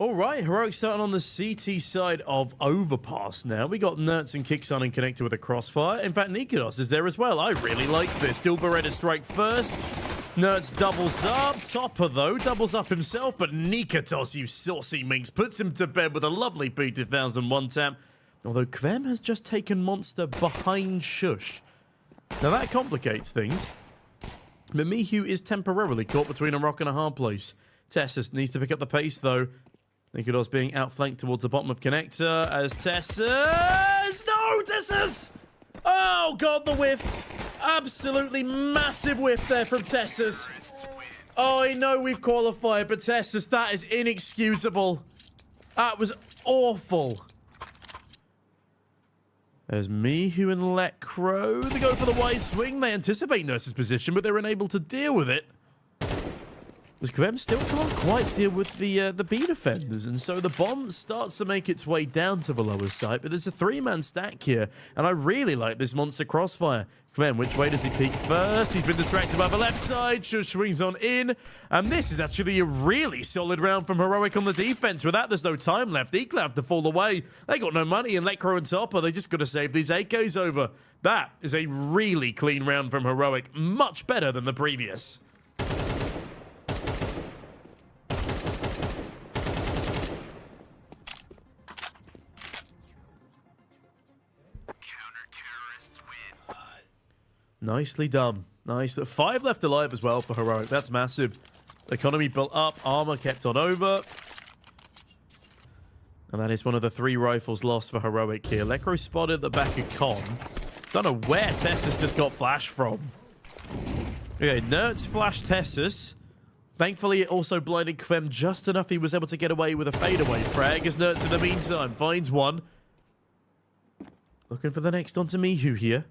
All right, Heroic starting on the CT side of Overpass now. We got Nertz and Kickson and connected with a Crossfire. In fact, Nikodos is there as well. I really like this. Still Beretta strike first. Nertz doubles up. Topper, though, doubles up himself. But Nikodos, you saucy minx, puts him to bed with a lovely P2001 tap. Although Kvem has just taken Monster behind Shush. Now, that complicates things. But Mihu is temporarily caught between a rock and a hard place. Tessus needs to pick up the pace, though. Nikodos being outflanked towards the bottom of Connector as Tessus... No, Tessus! Oh, God, the whiff. Absolutely massive whiff there from Tessus. Oh, I know we've qualified, but Tessus, that is inexcusable. That was awful. There's Mihu and Lekro. They go for the wide swing. They anticipate Nurse's position, but they're unable to deal with it. As Kvem still can't quite deal with the B defenders, and so the bomb starts to make its way down to the lower side, but there's a three-man stack here, and I really like this Monster Crossfire. Kvem, which way does he peek first? He's been distracted by the left side. Shush swings on in, and this is actually a really solid round from Heroic on the defense. With that, there's no time left. IKLA have to fall away. They got no money, and Lekro and Topper, they just got to save these AKs over. That is a really clean round from Heroic, much better than the previous. Nicely done. Nice. 5 left alive as well for Heroic. That's massive. Economy built up. Armor kept on over. And that is one of the 3 rifles lost for Heroic here. Lekro spotted at the back of Con. Don't know where Tessus just got flashed from. Okay, Nertz flashed Tessus. Thankfully, it also blinded Kvem just enough he was able to get away with a fadeaway frag as Nertz in the meantime finds one. Looking for the next onto Mihu here.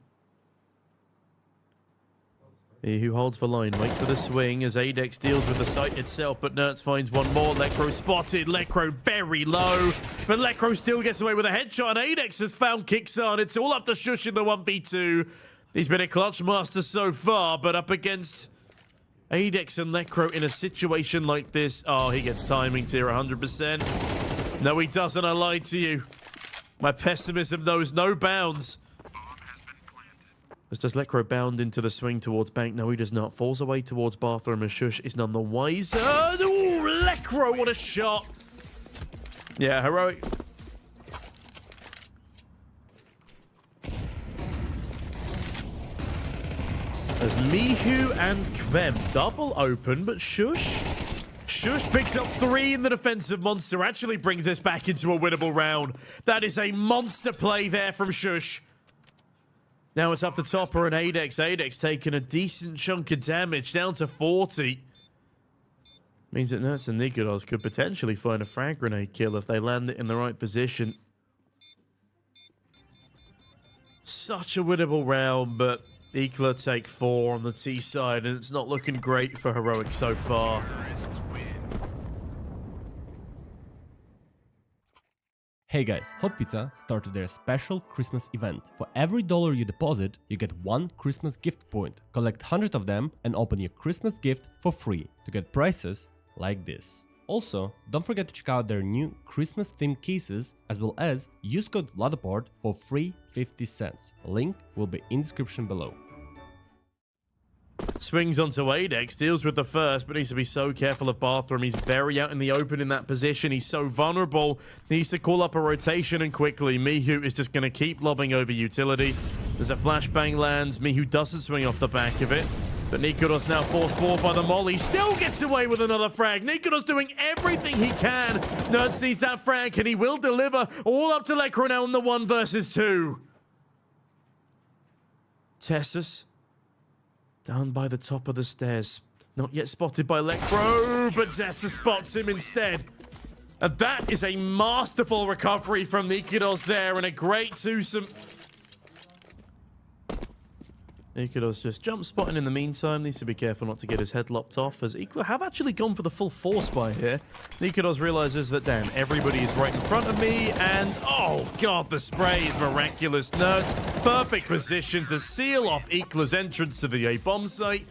Who holds the line, waits for the swing as Adex deals with the site itself, but Nertz finds one more. Lekro spotted. Lekro very low, but Lekro still gets away with a headshot, and Adex has found Kickson. It's all up to Shush in the 1v2. He's been a clutch master so far, but up against Adex and Lekro in a situation like this. Oh, he gets timing tier 100%. No, he doesn't. I lied to you. My pessimism knows no bounds. As does Lekro bound into the swing towards Bank? No, he does not. Falls away towards Bathroom as Shush is none the wiser. Ooh, Lekro, what a shot. Yeah, Heroic. As Mihu and Kvem double open, but Shush picks up 3 in the defensive monster. Actually brings this back into a winnable round. That is a monster play there from Shush. Now it's up to Topper and Adex. Adex taking a decent chunk of damage, down to 40. Means that Nertz and Nikodos could potentially find a frag grenade kill if they land it in the right position. Such a winnable round, but IKLA take 4 on the T side, and it's not looking great for Heroic so far. Hey guys, Hot Pizza started their special Christmas event. For every $1 you deposit, you get 1 Christmas gift point. Collect 100 of them and open your Christmas gift for free to get prices like this. Also, don't forget to check out their new Christmas themed cases, as well as use code Vladaport for free 50 cents. Link will be in description below. Swings onto Adex, deals with the first, but needs to be so careful of Bathroom. He's very out in the open in that position. He's so vulnerable. Needs to call up a rotation and quickly. Mihu is just going to keep lobbing over utility. There's a flashbang lands. Mihu doesn't swing off the back of it. But Nikodos now forced forward by the molly. Still gets away with another frag. Nikodos doing everything he can. Nertz needs that frag, and he will deliver. All up to Lekro now in the 1 versus 2. Tessus down by the top of the stairs. Not yet spotted by Lekro, but Tessus spots him instead. And that is a masterful recovery from Nikodos there, and a great twosome. Nikodos just jump spotting in the meantime. Needs to be careful not to get his head lopped off, as IKLA have actually gone for the full force buy here. Nikodos realizes that, damn, everybody is right in front of me, and oh god, the spray is miraculous. Nertz, perfect position to seal off IKLA's entrance to the A bomb site.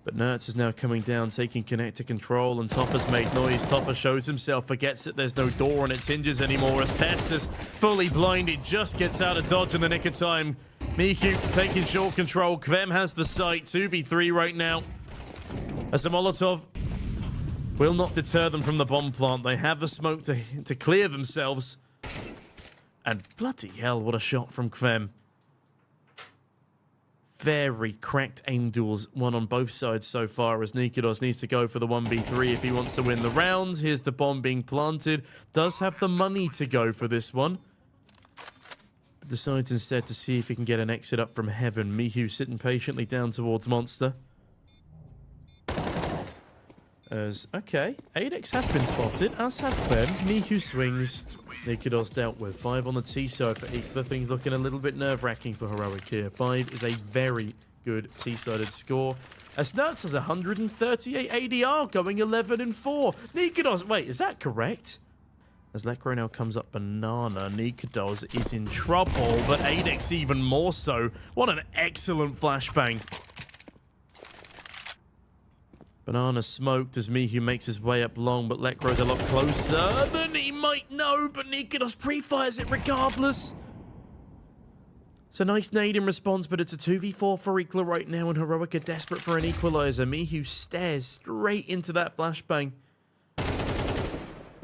But Nertz is now coming down, taking connector control, and Topper's made noise. Topper shows himself, forgets that there's no door on its hinges anymore as Tess is fully blinded, just gets out of dodge in the nick of time. Miku taking short control. Kvem has the sight. 2v3 right now. As a Molotov will not deter them from the bomb plant. They have the smoke to clear themselves. And bloody hell, what a shot from Kvem. Very cracked aim duels, one on both sides so far, as Nikodos needs to go for the 1v3 if he wants to win the round. Here's the bomb being planted. Does have the money to go for this one. But decides instead to see if he can get an exit up from heaven. Mihu sitting patiently down towards Monster. Okay, Adex has been spotted, as has Kvem. Mihu swings. Nikodos dealt with. 5 on the T side for IKLA. Things looking a little bit nerve-wracking for Heroic here. 5 is a very good T-sided score. As Nertz has 138 ADR, going 11 and 4. Nikodos, wait, is that correct? As Lekro now comes up banana, Nikodos is in trouble, but Adex even more so. What an excellent flashbang. Banana smoked as Mihu makes his way up long, but Lekro's a lot closer than he might know, but Nikodos pre-fires it regardless. It's a nice nade in response, but it's a 2v4 for IKLA right now, and Heroic are desperate for an equalizer. Mihu stares straight into that flashbang.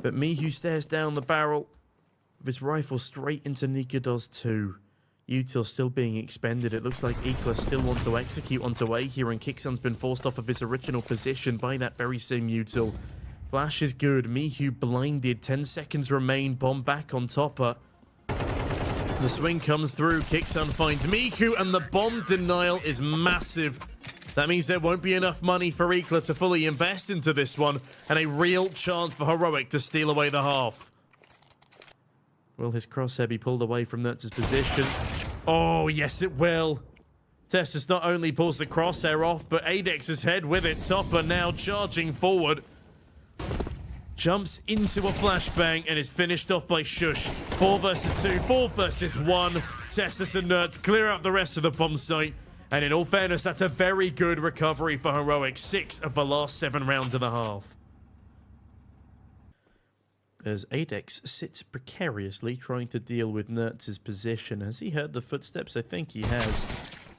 But Mihu stares down the barrel of his rifle straight into Nikodos too. Util still being expended. It looks like IKLA still want to execute onto A here, and Kixon's been forced off of his original position by that very same Util. Flash is good. Mihu blinded. 10 seconds remain. Bomb back on Topper. The swing comes through. Kixon finds Miku, and the bomb denial is massive. That means there won't be enough money for IKLA to fully invest into this one, and a real chance for Heroic to steal away the half. Will his crosshair be pulled away from Nertz's position? Oh, yes, it will. Tessus not only pulls the crosshair off, but Adex's head with it. Topper now charging forward. Jumps into a flashbang and is finished off by Shush. 4 versus 2, 4 versus 1. Tessus and Nertz clear out the rest of the bomb site. And in all fairness, that's a very good recovery for Heroic. 6 of the last 7 rounds and a half. As Adex sits precariously trying to deal with Nertz's position. Has he heard the footsteps? I think he has.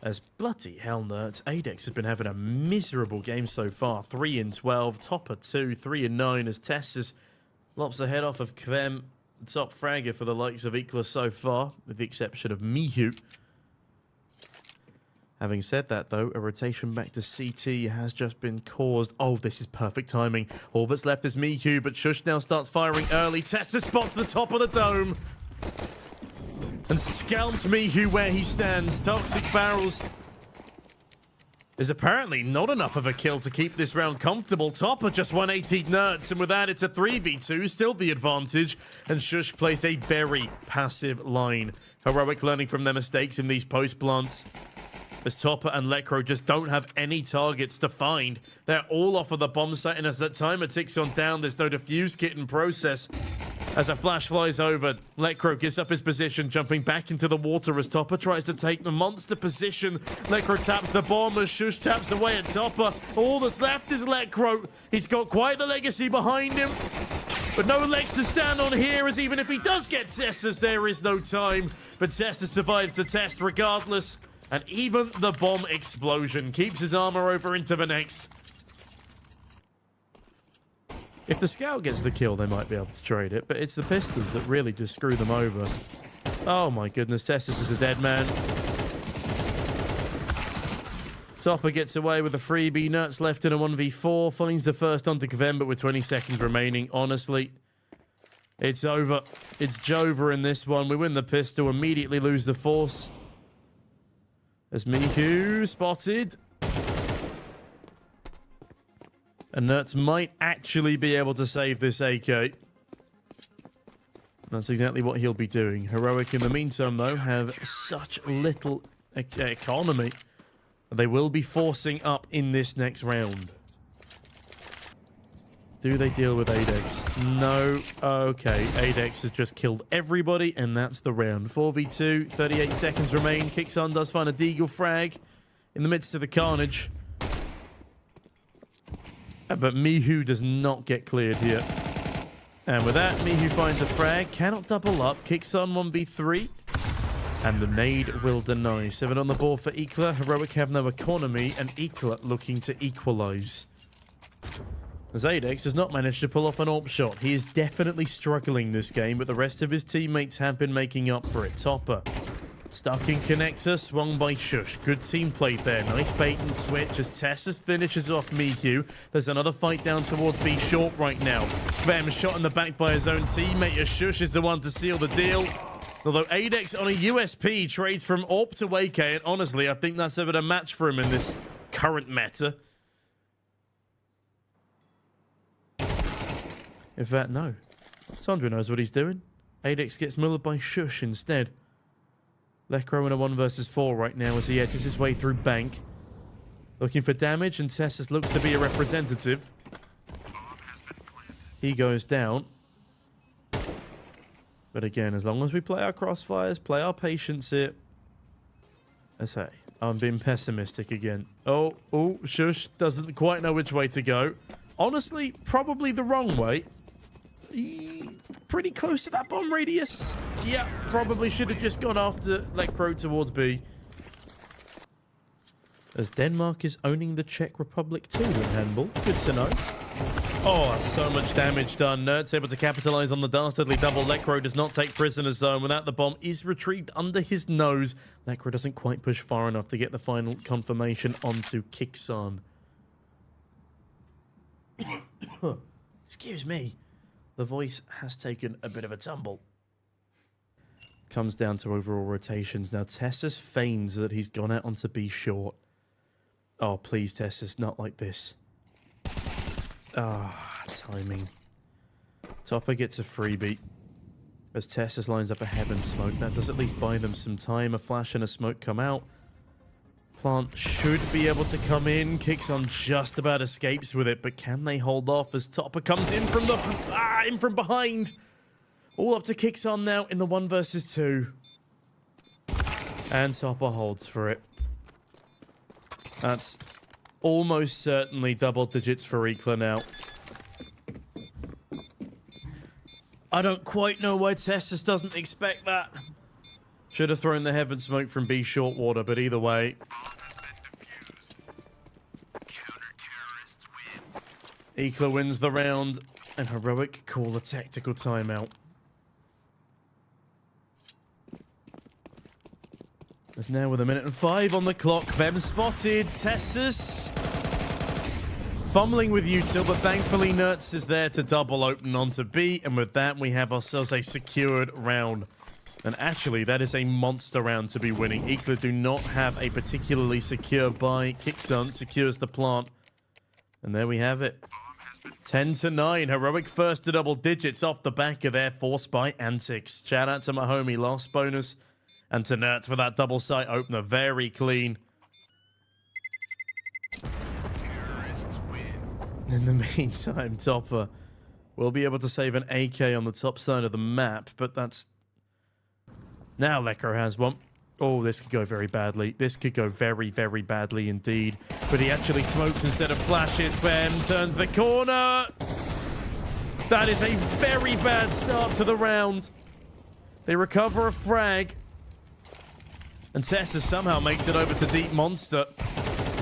As bloody hell, Nertz. Adex has been having a miserable game so far. 3 and 12, Topper 2, 3 and 9 as Tessus lops the head off of Kvem. The top fragger for the likes of IKLA so far, with the exception of Mihu. Having said that, though, a rotation back to CT has just been caused. Oh, this is perfect timing. All that's left is Mihu, but Shush now starts firing early. Tessus spots the top of the dome and scalps Mihu where he stands. Toxic Barrels is apparently not enough of a kill to keep this round comfortable. Topper just 180 Nertz, and with that, it's a 3v2, still the advantage. And Shush plays a very passive line. Heroic learning from their mistakes in these post plants. As Topper and Lekro just don't have any targets to find. They're all off of the bomb site, and as that timer ticks on down, there's no defuse kit in process. As a flash flies over, Lekro gives up his position, jumping back into the water as Topper tries to take the monster position. Lekro taps the bomb as Shush taps away at Topper. All that's left is Lekro. He's got quite the legacy behind him, but no legs to stand on here, as even if he does get Tessus, there is no time. But Tessus survives the test regardless. And even the bomb explosion keeps his armor over into the next. If the scout gets the kill, they might be able to trade it, but it's the pistols that really just screw them over. Oh my goodness, Tessus is a dead man. Topper gets away with a freebie. Nertz left in a 1v4. Finds the first onto Kvem, but with 20 seconds remaining. Honestly, it's over. It's Jova in this one. We win the pistol, immediately lose the force. As Miku spotted. And Nertz might actually be able to save this AK. That's exactly what he'll be doing. Heroic, in the meantime, though, have such little economy. They will be forcing up in this next round. Do they deal with Adex? No. Okay, Adex has just killed everybody, and that's the round. 4v2, 38 seconds remain. Kixon does find a Deagle frag in the midst of the carnage. But Mihu does not get cleared here. And with that, Mihu finds a frag. Cannot double up. Kicks on 1v3. And the nade will deny. 7 on the board for IKLA. Heroic have no economy. And IKLA looking to equalize. Zadex has not managed to pull off an AWP shot. He is definitely struggling this game, but the rest of his teammates have been making up for it. Topper. Stuck in connector, swung by Shush. Good team play there. Nice bait and switch as Tessus finishes off Mihu. There's another fight down towards B short right now. Vem shot in the back by his own teammate as Shush is the one to seal the deal. Although Adex on a USP trades from AWP to AK, and honestly, I think that's a bit of a match for him in this current meta. In fact, no. Sandra knows what he's doing. Adex gets mullered by Shush instead. Lekro in a 1 versus 4 right now as he edges his way through Bank. Looking for damage, and Tessus looks to be a representative. He goes down. But again, as long as we play our crossfires, play our patience here. I say, I'm being pessimistic again. Oh, Shush doesn't quite know which way to go. Honestly, probably the wrong way. He's pretty close to that bomb radius. Yeah, probably should have just gone after Lekro towards B. As Denmark is owning the Czech Republic too in handball. Good to know. Oh, so much damage done. Nerds able to capitalize on the dastardly double. Lekro does not take prisoner zone. Without the bomb is retrieved under his nose. Lekro doesn't quite push far enough to get the final confirmation onto Kixon. Excuse me. The voice has taken a bit of a tumble. Comes down to overall rotations. Now, Tessus feigns that he's gone out onto B short. Oh, please, Tessus, not like this. Ah, timing. Topper gets a freebie. As Tessus lines up a heaven smoke. That does at least buy them some time. A flash and a smoke come out. Plant should be able to come in. Kicks on just about escapes with it, but can they hold off as Topper comes in from the in from behind? All up to Kicks on now in the 1 versus 2. And Topper holds for it. That's almost certainly double digits for IKLA now. I don't quite know why Tessus doesn't expect that. Should have thrown the heaven smoke from B short water, but either way. IKLA wins the round, and Heroic call a tactical timeout. There's now with 1:05 on the clock. Vem spotted. Tessus fumbling with util, but thankfully Nertz is there to double open onto B, and with that we have ourselves a secured round. And actually, that is a monster round to be winning. IKLA do not have a particularly secure buy. Kixon secures the plant. And there we have it. 10-9. Heroic first to double digits off the back of their force buy antics. Shout out to my homie, last bonus. And to Nertz for that double site opener. Very clean. In the meantime, Topper will be able to save an AK on the top side of the map, but that's... Now Lekro has one. Oh, this could go very badly. This could go very, very badly indeed. But he actually smokes instead of flashes. Ben turns the corner. That is a very bad start to the round. They recover a frag. And Tessa somehow makes it over to Deep Monster.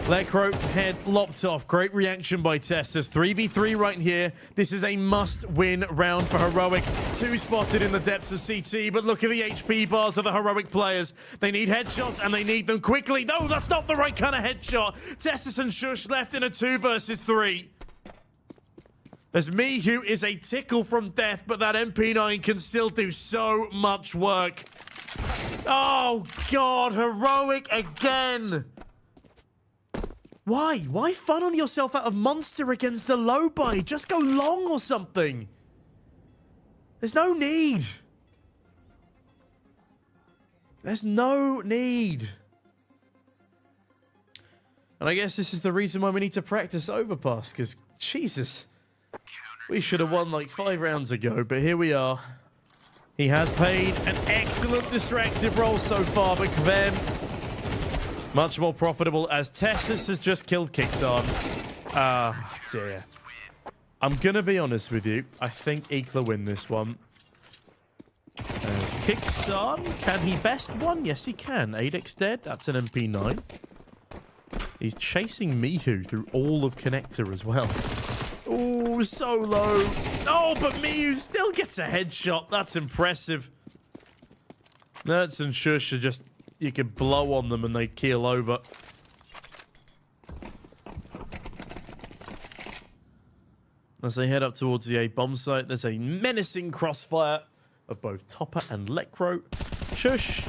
Lekro head lopped off. Great reaction by Tessus. 3v3 right here. This is a must-win round for Heroic. 2 spotted in the depths of CT, but look at the HP bars of the Heroic players. They need headshots, and they need them quickly. No, that's not the right kind of headshot. Tessus and Shush left in a 2 versus 3. As Mihu is a tickle from death, but that MP9 can still do so much work. Oh, God, Heroic again. Why? Why funnel yourself out of Monster against a low buy? Just go long or something. There's no need. There's no need. And I guess this is the reason why we need to practice Overpass, because, Jesus, we should have won like 5 rounds ago, but here we are. He has paid an excellent distractive role so far, but Kven much more profitable as Tessus has just killed Kixon. Ah, dear. I'm going to be honest with you. I think IKLA win this one. As kicks on. Can he best one? Yes, he can. Adex dead. That's an MP9. He's chasing Mihu through all of Connector as well. Oh, so low. Oh, but Mihu still gets a headshot. That's impressive. Nerds and Shush are just... You can blow on them and they keel over. As they head up towards the A bomb site, there's a menacing crossfire of both Topper and Lekro. Shush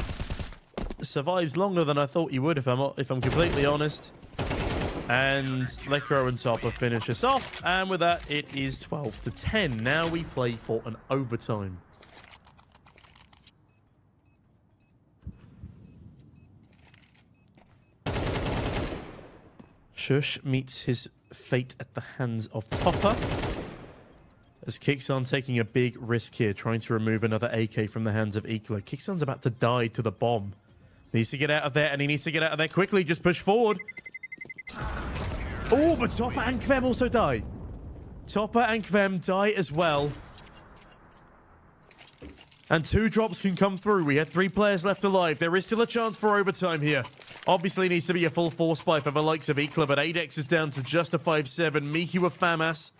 survives longer than I thought he would, if I'm completely honest. And Lekro and Topper finish us off, and with that, it is 12-10. Now we play for an overtime. Shush meets his fate at the hands of Topper. As Kixon taking a big risk here, trying to remove another AK from the hands of IKLA. Kixon's about to die to the bomb. Needs to get out of there, and he needs to get out of there quickly. Just push forward. Oh, but Topper and Kvem also die. Topper and Kvem die as well. And 2 drops can come through. We had 3 players left alive. There is still a chance for overtime here. Obviously needs to be a full force buy for the likes of IKLA, but Adex is down to just a 5-7. Miku with FAMAS.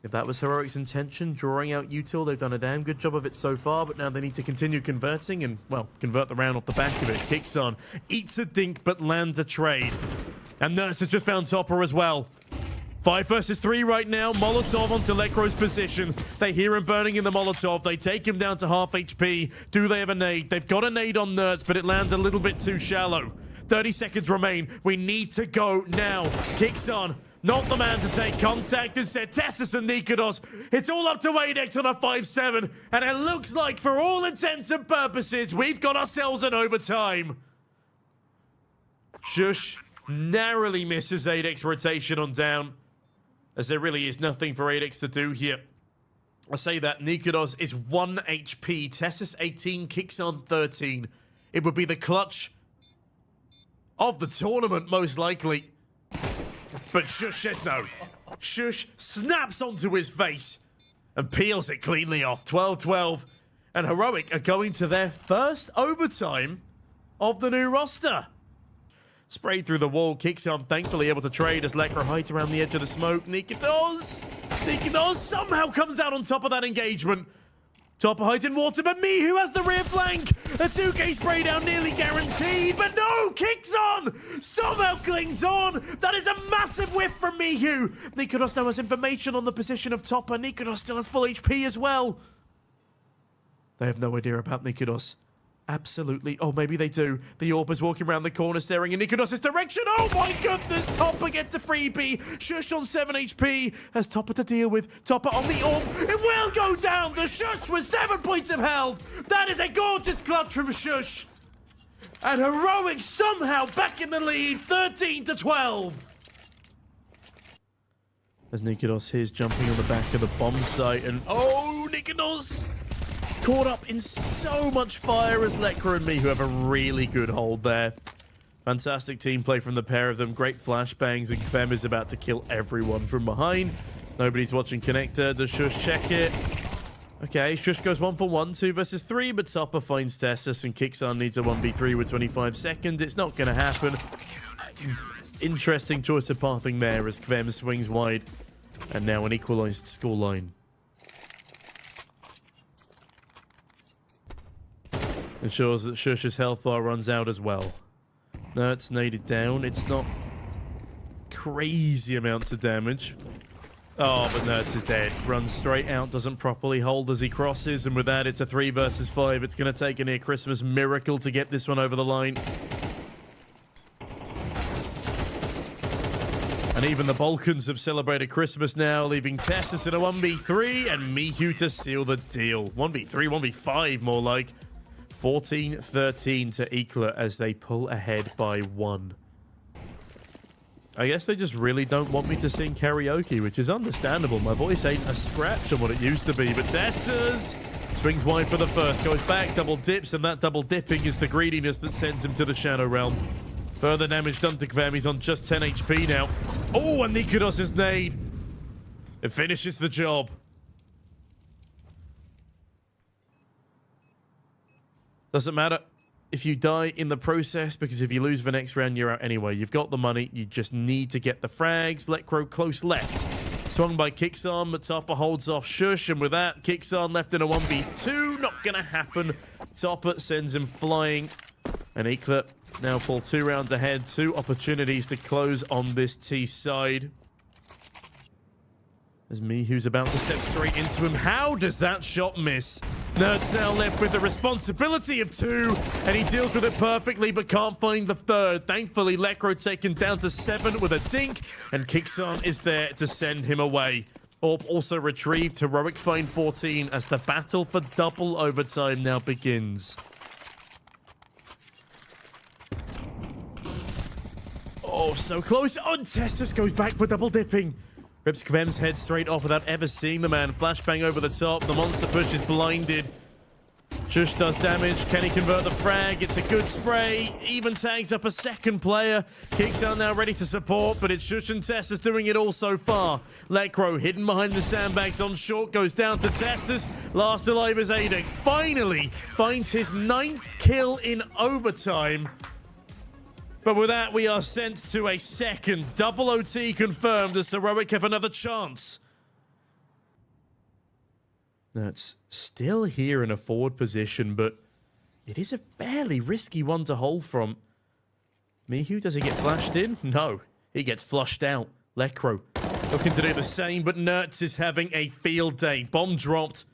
If that was Heroic's intention, drawing out Util, they've done a damn good job of it so far, but now they need to continue converting and, well, convert the round off the back of it. Kicks on, eats a dink, but lands a trade. And Nurse has just found Topper as well. 5 versus 3 right now. Molotov onto Lekro's position. They hear him burning in the Molotov. They take him down to half HP. Do they have a nade? They've got a nade on Nerds, but it lands a little bit too shallow. 30 seconds remain. We need to go now. Kicks on. Not the man to take contact. Instead, Tessus and Nikodos. It's all up to Adex on a 5-7. And it looks like, for all intents and purposes, we've got ourselves an overtime. Shush narrowly misses Adex rotation on down, as there really is nothing for Adex to do here. I say that Nikodos is 1 HP. Tessus 18, Kicks on 13. It would be the clutch of the tournament, most likely. But Shush says no. Shush snaps onto his face and peels it cleanly off. 12-12. And Heroic are going to their first overtime of the new roster. Sprayed through the wall. Kicks on, thankfully able to trade as Lekra hides around the edge of the smoke. Nikodos somehow comes out on top of that engagement. Topper hides in water, but Mihu has the rear flank. A 2K spray down nearly guaranteed, but no, Kicks on! Somehow clings on. That is a massive whiff from Mihu. Nikodos now has information on the position of Topper. Nikodos still has full HP as well. They have no idea about Nikodos. Absolutely. Oh, maybe they do. The Orb is walking around the corner staring in Nikodos' direction. Oh my goodness! Topper gets a freebie. Shush on 7 HP. Has Topper to deal with. Topper on the Orb. It will go down. The Shush with 7 points of health. That is a gorgeous clutch from Shush. And Heroic somehow back in the lead. 13-12. As Nikodos is jumping on the back of the bomb site. And oh, Nikodos caught up in so much fire as Lekra and Mihu have a really good hold there. Fantastic team play from the pair of them. Great flashbangs, and Kvem is about to kill everyone from behind. Nobody's watching Connector. Does Shush check it? Okay, Shush goes 1 for 1, 2 versus 3, but Topper finds Tessus and Kixon needs a 1v3 with 25 seconds. It's not going to happen. Interesting choice of pathing there as Kvem swings wide. And now an equalized scoreline. Ensures that Shush's health bar runs out as well. No, it's naded down. It's not crazy amounts of damage. Oh, but Nerds is dead. Runs straight out, doesn't properly hold as he crosses, and with that, it's a 3 versus 5. It's going to take a near Christmas miracle to get this one over the line. And even the Balkans have celebrated Christmas now, leaving Tessus in a 1v3 and Mihu to seal the deal. 1v3, 1v5 more like. 14-13 to IKLA as they pull ahead by 1. I guess they just really don't want me to sing karaoke, which is understandable. My voice ain't a scratch on what it used to be, but Tessus swings wide for the first, goes back, double dips, and that double dipping is the greediness that sends him to the Shadow Realm. Further damage done to Kvem. He's on just 10 HP now. Oh, and Nikodos' nade. It finishes the job. Doesn't matter if you die in the process, because if you lose the next round, you're out anyway. You've got the money. You just need to get the frags. Lekro close left. Swung by Kixon, but Topper holds off Shush, and with that, Kixon left in a 1v2. Not gonna happen. Topper sends him flying, and IKLA now fall 2 rounds ahead. 2 opportunities to close on this T side. As Mihu's about to step straight into him. How does that shot miss? Nerd's now left with the responsibility of 2, and he deals with it perfectly, but can't find the 3rd. Thankfully, Lekro taken down to 7 with a dink, and Kixon is there to send him away. Orp also retrieved. Heroic find 14 as the battle for double overtime now begins. Oh, so close. Oh, and Testus goes back for double dipping. Rips Kvem's head straight off without ever seeing the man. Flashbang over the top. The monster push is blinded. Shush does damage. Can he convert the frag? It's a good spray. Even tags up a second player. Kicks out now ready to support, but it's Shush and Tessus doing it all so far. Lekro hidden behind the sandbags on short goes down to Tessus. Last alive is Adex. Finally finds his 9th kill in overtime. But with that, we are sent to a second. Double OT confirmed as Heroic have another chance. Now, it's still here in a forward position, but it is a fairly risky one to hold from. Mihu, does he get flashed in? No, he gets flushed out. Lekro looking to do the same, but Nertz is having a field day. Bomb dropped.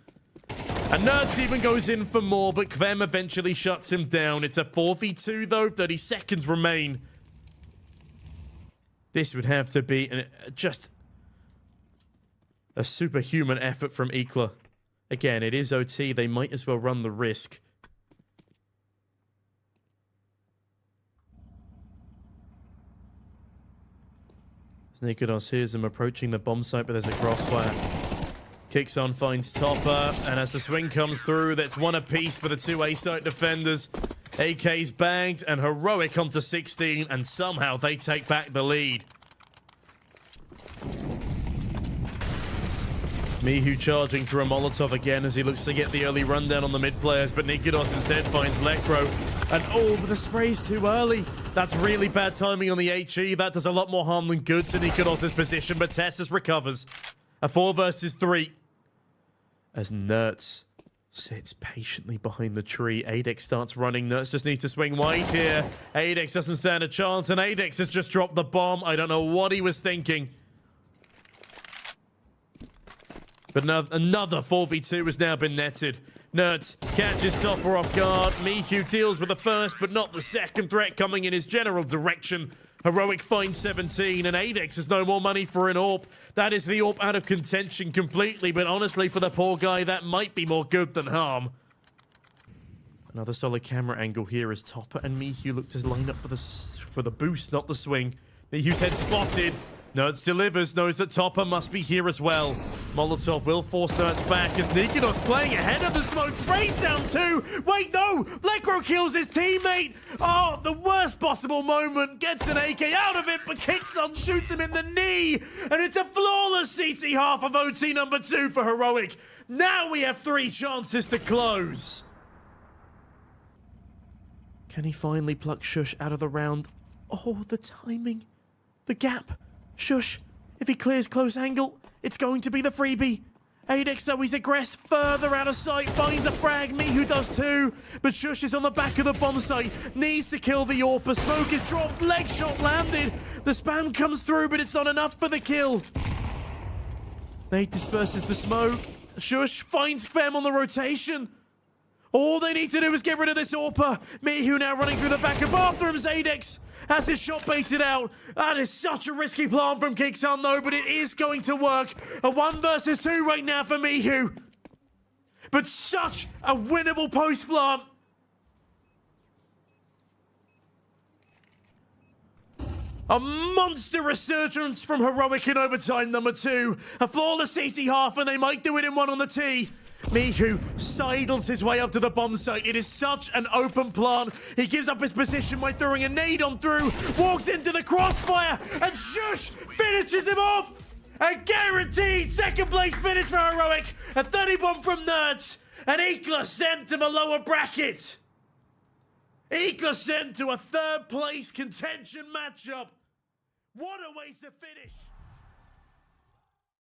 And Nerds even goes in for more, but Kvem eventually shuts him down. It's a 4v2 though, 30 seconds remain. This would have to be just a superhuman effort from IKLA. Again, it is OT, they might as well run the risk. Nikodos hears him approaching the bomb site, but there's a crossfire. Kicks on, finds Topper, and as the swing comes through, that's 1 apiece for the 2 A-site defenders. AK's bagged, and Heroic onto 16, and somehow they take back the lead. Mihu charging through a Molotov again as he looks to get the early rundown on the mid players, but Nikodos instead finds Lekro. And oh, but the spray's too early. That's really bad timing on the HE. That does a lot more harm than good to Nikodos' position, but Tessus recovers. A 4 versus 3. As Nertz sits patiently behind the tree. Adex starts running. Nertz just needs to swing wide here. Adex doesn't stand a chance, and Adex has just dropped the bomb. I don't know what he was thinking. But another 4v2 has now been netted. Nertz catches Topper off guard. Mihu deals with the first, but not the second threat coming in his general direction. Heroic finds 17, and Adex has no more money for an AWP. That is the AWP out of contention completely, but honestly, for the poor guy, that might be more good than harm. Another solid camera angle here as Topper and Mihu look to line up for the boost, not the swing. Mihu's head spotted. Nertz delivers, knows that Topper must be here as well. Molotov will force Nertz back as Nikodos playing ahead of the smoke. Sprays down 2. Wait, no! Lekro kills his teammate. Oh, the worst possible moment. Gets an AK out of it, but Kixon shoots him in the knee. And it's a flawless CT half of OT number 2 for Heroic. Now we have 3 chances to close. Can he finally pluck Shush out of the round? Oh, the timing. The gap. Shush, if he clears close angle, it's going to be the freebie. Adex, though, he's aggressed further out of sight, finds a frag. Mihu does too, but Shush is on the back of the bomb site, needs to kill the AWP. Smoke is dropped, leg shot landed. The spam comes through, but it's not enough for the kill. Nate disperses the smoke. Shush finds Kvem on the rotation. All they need to do is get rid of this AWPer. Mihu now running through the back of bathrooms. Adex has his shot baited out. That is such a risky plan from Kixon though, but it is going to work. A 1 versus 2 right now for Mihu. But such a winnable post plant. A monster resurgence from Heroic in overtime number 2. A flawless CT half, and they might do it in 1 on the T. Miku sidles his way up to the bomb site. It is such an open plant. He gives up his position by throwing a nade on through, walks into the crossfire, and Shush finishes him off. A guaranteed second place finish for Heroic. A 30 bomb from Nerds. And IKLA sent to the lower bracket. IKLA sent to a 3rd place contention matchup. What a way to finish.